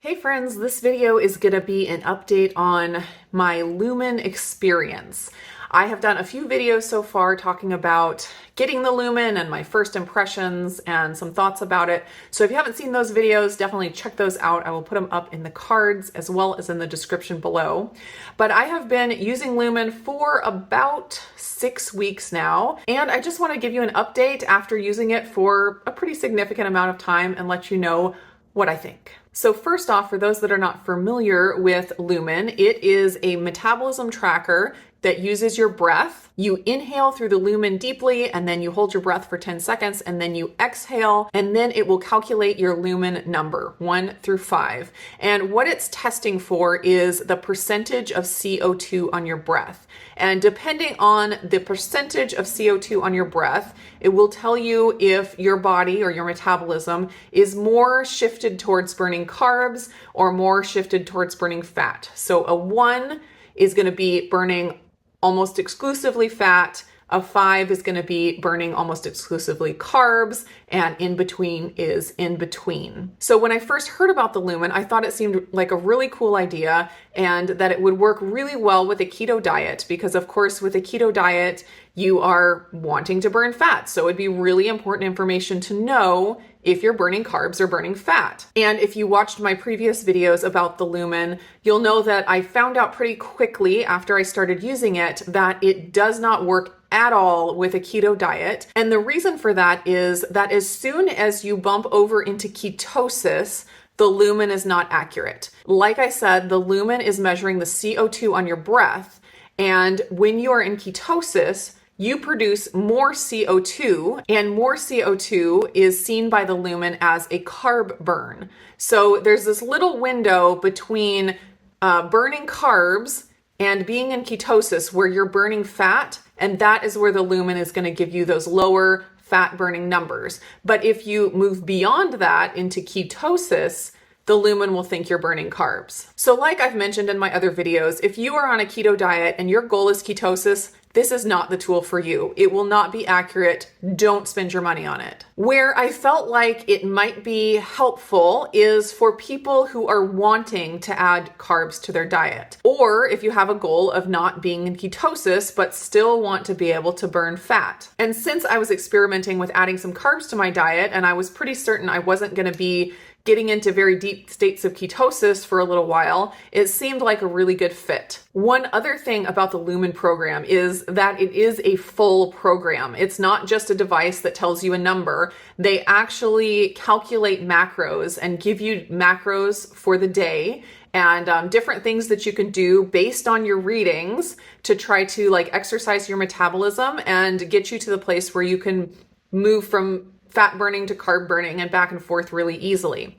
Hey friends, this video is going to be an update on my Lumen experience. I have done a few videos so far talking about getting the Lumen and my first impressions and some thoughts about it. So if you haven't seen those videos, definitely check those out. I will put them up in the cards as well as in the description below. But I have been using Lumen for about 6 weeks now, and I just want to give you an update after using it for a pretty significant amount of time and let you know what I think. So first off, for those that are not familiar with Lumen, it is a metabolism tracker that uses your breath. You inhale through the Lumen deeply, and then you hold your breath for 10 seconds, and then you exhale, and then it will calculate your Lumen number, 1 through 5. And what it's testing for is the percentage of CO2 on your breath. And depending on the percentage of CO2 on your breath, it will tell you if your body or your metabolism is more shifted towards burning carbs or more shifted towards burning fat. So a 1 is going to be burning almost exclusively fat. A 5 is going to be burning almost exclusively carbs, and in between is in between. So when I first heard about the Lumen, I thought it seemed like a really cool idea and that it would work really well with a keto diet because, of course, with a keto diet, you are wanting to burn fat. So it'd be really important information to know if you're burning carbs or burning fat. And if you watched my previous videos about the Lumen, you'll know that I found out pretty quickly after I started using it that it does not work at all with a keto diet. And the reason for that is that as soon as you bump over into ketosis, the Lumen is not accurate. Like I said, the Lumen is measuring the CO2 on your breath. And when you are in ketosis, you produce more CO2, and more CO2 is seen by the Lumen as a carb burn. So there's this little window between burning carbs and being in ketosis where you're burning fat, and that is where the Lumen is going to give you those lower fat burning numbers. But if you move beyond that into ketosis, the Lumen will think you're burning carbs. So like I've mentioned in my other videos, if you are on a keto diet and your goal is ketosis, this is not the tool for you. It will not be accurate. Don't spend your money on it. Where I felt like it might be helpful is for people who are wanting to add carbs to their diet. Or if you have a goal of not being in ketosis, but still want to be able to burn fat. And since I was experimenting with adding some carbs to my diet, and I was pretty certain I wasn't going to be getting into very deep states of ketosis for a little while, it seemed like a really good fit. One other thing about the Lumen program is that it is a full program. It's not just a device that tells you a number. They actually calculate macros and give you macros for the day and different things that you can do based on your readings to try to exercise your metabolism and get you to the place where you can move from fat burning to carb burning and back and forth really easily.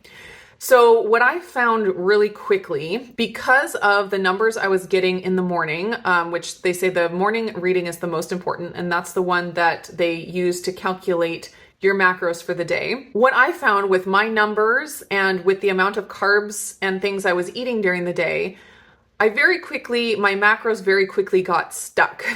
So what I found really quickly, because of the numbers I was getting in the morning, which they say the morning reading is the most important, and that's the one that they use to calculate your macros for the day. What I found with my numbers and with the amount of carbs and things I was eating during the day, my macros very quickly got stuck.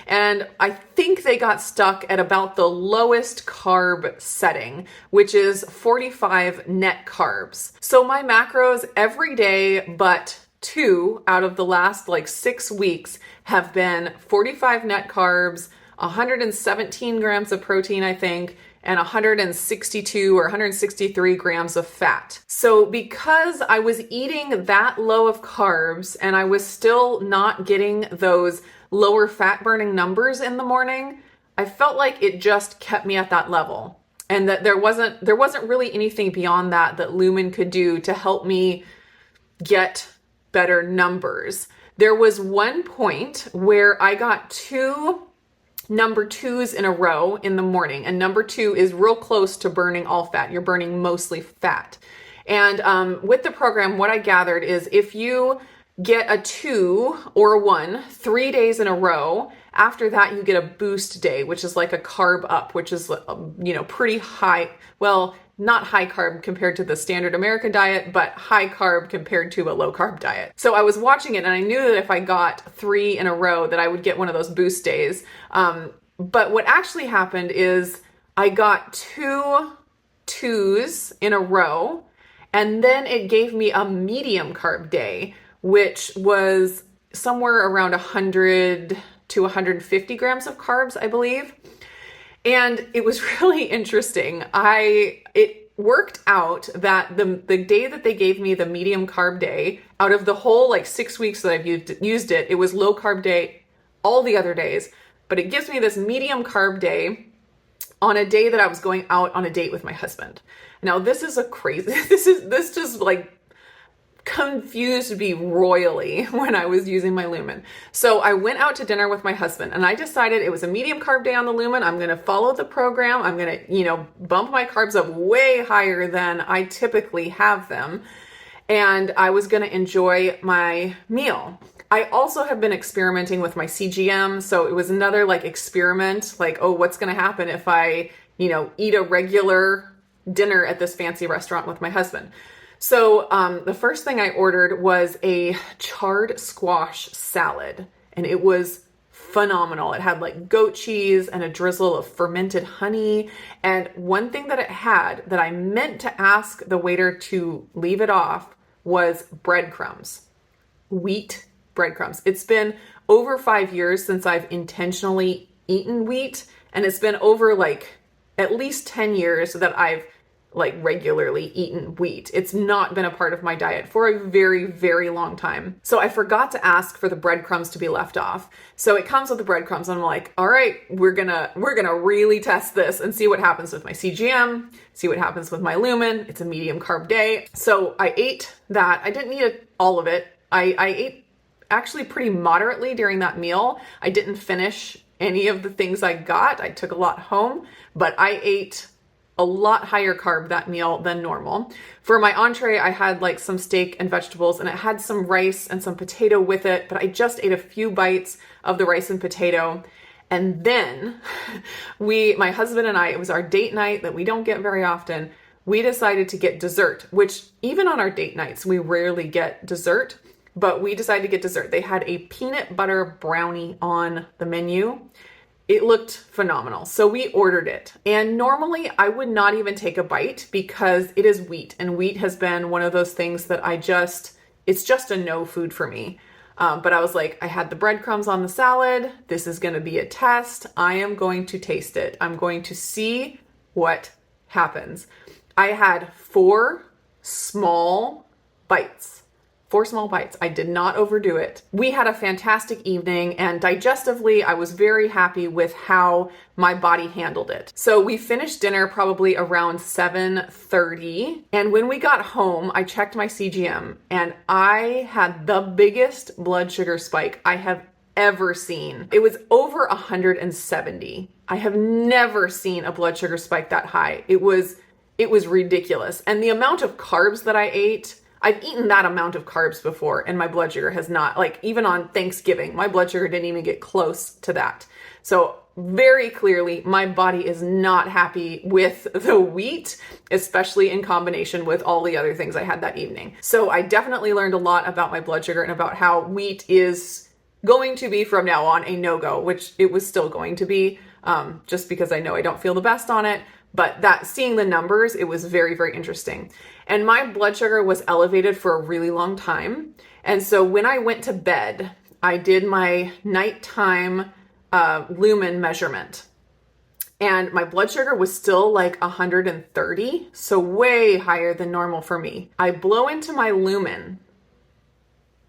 And I think they got stuck at about the lowest carb setting, which is 45 net carbs. So my macros every day, but 2 out of the last 6 weeks have been 45 net carbs, 117 grams of protein, I think, and 162 or 163 grams of fat. So because I was eating that low of carbs and I was still not getting those lower fat burning numbers in the morning, I felt like it just kept me at that level. And that there wasn't really anything beyond that Lumen could do to help me get better numbers. There was one point where I got 2 number 2s in a row in the morning, and number 2 is real close to burning all fat. You're burning mostly fat. And with the program, what I gathered is if you get a 2 or a 1 3 days in a row, after that you get a boost day, which is like a carb up, which is pretty high. Well, not high carb compared to the standard American diet, but high carb compared to a low carb diet. So I was watching it and I knew that if I got 3 in a row that I would get one of those boost days. But what actually happened is I got 2 2s in a row, And then it gave me a medium carb day, which was somewhere around 100 to 150 grams of carbs, I believe. And it was really interesting. It worked out that the day that they gave me the medium carb day, out of the whole like 6 weeks that I've used it, it was low carb day all the other days. But it gives me this medium carb day on a day that I was going out on a date with my husband. Now this is this just like confused me royally when I was using my Lumen. So I went out to dinner with my husband and I decided it was a medium carb day on the Lumen. I'm going to follow the program. I'm going to, bump my carbs up way higher than I typically have them. And I was going to enjoy my meal. I also have been experimenting with my CGM. So it was another like experiment, like, oh, what's going to happen if I, eat a regular dinner at this fancy restaurant with my husband. So the first thing I ordered was a charred squash salad, and it was phenomenal. It had like goat cheese and a drizzle of fermented honey. And one thing that it had that I meant to ask the waiter to leave it off was breadcrumbs, wheat breadcrumbs. It's been over 5 years since I've intentionally eaten wheat, and it's been over like at least 10 years that I've like regularly eaten wheat. It's not been a part of my diet for a very, very long time. So I forgot to ask for the breadcrumbs to be left off. So it comes with the breadcrumbs. And I'm like, all right, we're gonna really test this and see what happens with my CGM, see what happens with my Lumen. It's a medium carb day. So I ate that. I didn't eat all of it. I ate actually pretty moderately during that meal. I didn't finish any of the things I got. I took a lot home, but I ate a lot higher carb that meal than normal. For my entree, I had like some steak and vegetables, and it had some rice and some potato with it, but I just ate a few bites of the rice and potato. And then my husband and I, it was our date night that we don't get very often. We decided to get dessert, which even on our date nights, we rarely get dessert, but we decided to get dessert. They had a peanut butter brownie on the menu. It looked phenomenal. So we ordered it. And normally I would not even take a bite because it is wheat. And wheat has been one of those things that it's just a no food for me. But I was like, I had the breadcrumbs on the salad. This is going to be a test. I am going to taste it. I'm going to see what happens. I had 4 small bites. 4 small bites. I did not overdo it. We had a fantastic evening, and digestively, I was very happy with how my body handled it. So we finished dinner probably around 7:30, and when we got home, I checked my CGM, and I had the biggest blood sugar spike I have ever seen. It was over 170. I have never seen a blood sugar spike that high. It was ridiculous. And the amount of carbs that I ate, I've eaten that amount of carbs before and my blood sugar has not, like even on Thanksgiving, my blood sugar didn't even get close to that. So very clearly my body is not happy with the wheat, especially in combination with all the other things I had that evening. So I definitely learned a lot about my blood sugar and about how wheat is going to be from now on a no-go, which it was still going to be, just because I know I don't feel the best on it. But that seeing the numbers, it was very, very interesting. And my blood sugar was elevated for a really long time. And so when I went to bed, I did my nighttime Lumen measurement. And my blood sugar was still like 130, so way higher than normal for me. I blow into my Lumen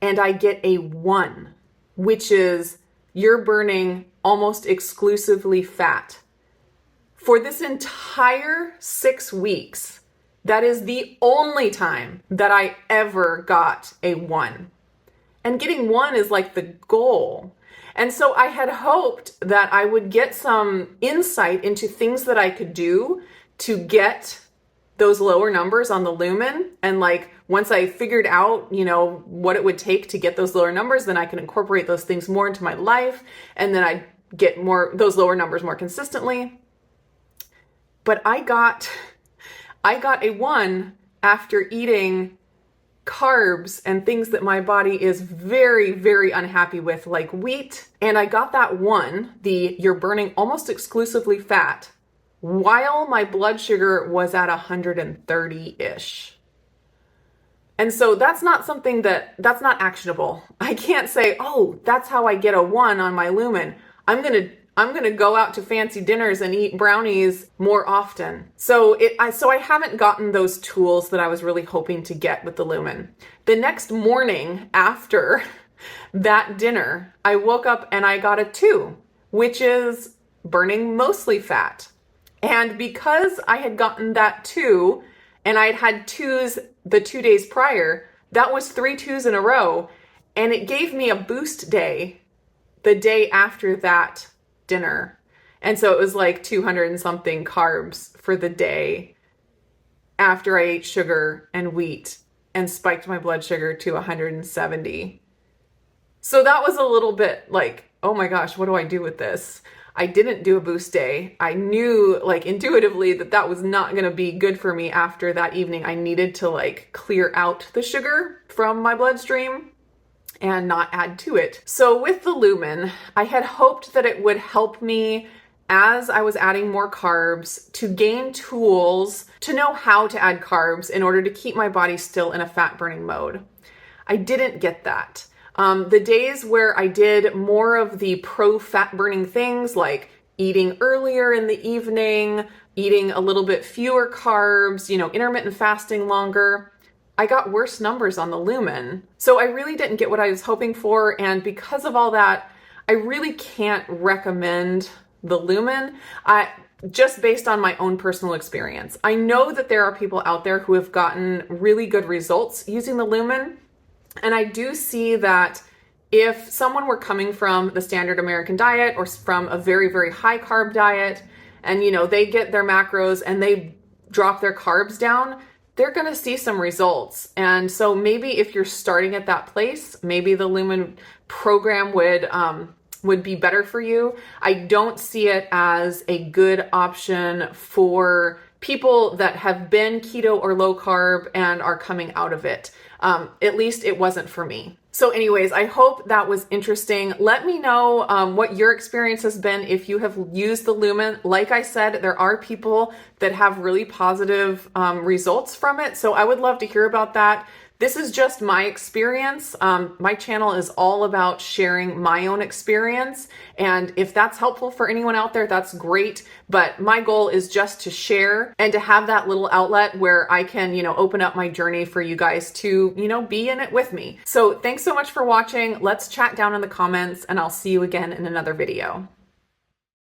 and I get a 1, which is you're burning almost exclusively fat. For this entire 6 weeks, that is the only time that I ever got a 1. And getting 1 is like the goal. And so I had hoped that I would get some insight into things that I could do to get those lower numbers on the Lumen. And like, once I figured out, what it would take to get those lower numbers, then I can incorporate those things more into my life. And then I get those lower numbers more consistently. But I got a 1 after eating carbs and things that my body is very, very unhappy with, like wheat. And I got that 1, you're burning almost exclusively fat, while my blood sugar was at 130-ish. And so that's not something that's not actionable. I can't say, oh, that's how I get a 1 on my Lumen. I'm gonna go out to fancy dinners and eat brownies more often. So I haven't gotten those tools that I was really hoping to get with the Lumen. The next morning after that dinner, I woke up and I got a 2, which is burning mostly fat. And because I had gotten that 2 and I had had 2s the 2 days prior, that was 3 2s in a row. And it gave me a boost day the day after that dinner. And so it was like 200 and something carbs for the day after I ate sugar and wheat and spiked my blood sugar to 170. So that was a little bit like, oh my gosh, what do I do with this? I didn't do a boost day. I knew like intuitively that that was not going to be good for me after that evening. I needed to like clear out the sugar from my bloodstream and not add to it. So with the Lumen, I had hoped that it would help me as I was adding more carbs to gain tools to know how to add carbs in order to keep my body still in a fat burning mode. I didn't get that. The days where I did more of the pro-fat burning things like eating earlier in the evening, eating a little bit fewer carbs, intermittent fasting longer, I got worse numbers on the Lumen. So I really didn't get what I was hoping for. And because of all that, I really can't recommend the Lumen. Just based on my own personal experience. I know that there are people out there who have gotten really good results using the Lumen. And I do see that if someone were coming from the standard American diet or from a very, very high carb diet, and they get their macros and they drop their carbs down, they're going to see some results. And so maybe if you're starting at that place, maybe the Lumen program would be better for you. I don't see it as a good option for people that have been keto or low carb and are coming out of it. At least it wasn't for me. So anyways, I hope that was interesting. Let me know what your experience has been if you have used the Lumen. Like I said, there are people that have really positive results from it. So I would love to hear about that. This is just my experience. My channel is all about sharing my own experience. And if that's helpful for anyone out there, that's great. But my goal is just to share and to have that little outlet where I can, open up my journey for you guys to, be in it with me. So thanks so much for watching. Let's chat down in the comments and I'll see you again in another video.